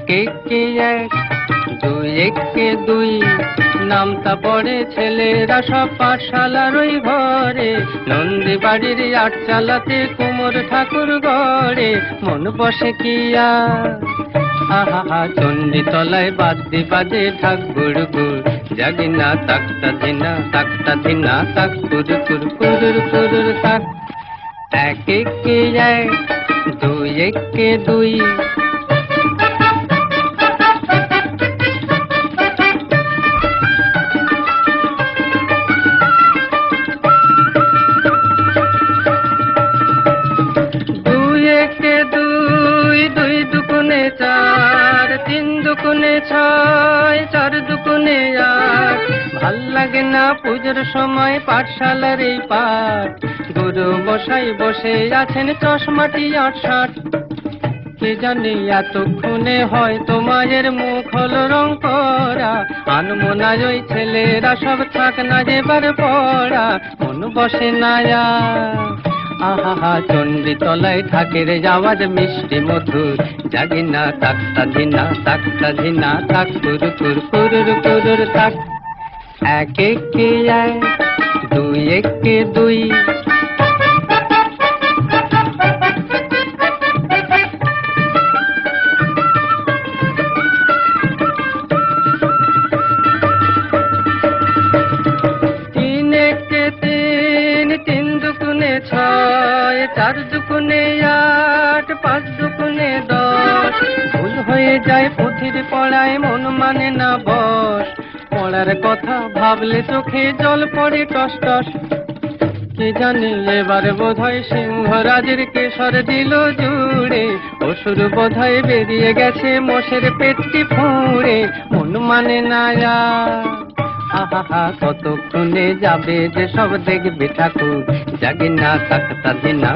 এক একে এক, দুই একে দুই, নামতা পড়ে ছেলেরা সব পাঠশালার ওই ঘরে। নন্দী বাড়ির আটচালাতে কুমোর ঠাকুর গড়ে, মন বসে কি আর। আহা চণ্ডী তলায় বাদ্যে বাজে ঢাক গুড়গুড়, জাগিনা তাকতা ধিনা তাক কুরুর কুরুর কুরুর তাক। এক একে এক, দুই একে দুই। দুই একে দুই, দুই দুগুণে চার, তিন দুগুণে ছয়, চার দুগুণে আট। ভাল লাগে না পুজোর সময় পাঠশালার এই পাঠ, গুরু মশাই বসে আছেন চশমাটি ৮৬। কে জানে এতক্ষণে হয়তো মায়ের মুখ হলো রং করা, আনমনা ওই ছেলেরা সব থাক না যেবার পড়া, মন বসে না আর। আহা চণ্ডী তলায় ঢাকের আওয়াজ মিষ্টি মধুর, জাগিনা তাকতা ধিনা তাক কুরুর কুরুর কুরুর তাক। এক একে এক, দুই একে দুই। তিন একে তিন, তিন দুগুণে ছয়, চার দুগুণে আট, পাঁচ দুগুণে ১০। ভুল হয়ে যায় পুঁথির পড়ায়, মন মানে না বস, পড়ার কথা ভাবলে চোখে জল পড়ে টস টস। কে জানে এবার বোধহয় সিংহরাজের কেশর দিল জুড়ে, অসুর বোধহয় বেরিয়ে গেছে মোষের পেটটি ফুঁড়ে, মন মানে না আর। আহা কতক্ষণে যাবে যে সব দেখবে ঠাকুর, জাগিনা তাকতা ধিনা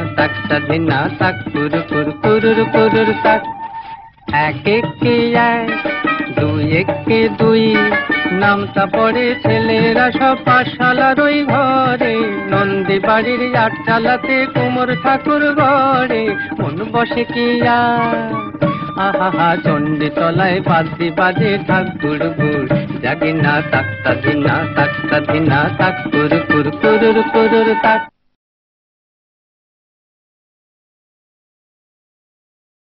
তাক কুরুর কুরুর তাক। এক একে এক, দুই একে দুই, নামতা পড়ে ছেলেরা সব পাঠশালার ওই ঘরে। নন্দী বাড়ির আটচালাতে কুমোর ঠাকুর গড়ে, মন বসে কি আর। আহা চণ্ডী তলায় বাদ্যে বাজে ঢাক গুড়গুড়, জাগিনা তাকতা ধিনা তাক কুরুর কুরুর কুরুর তাক।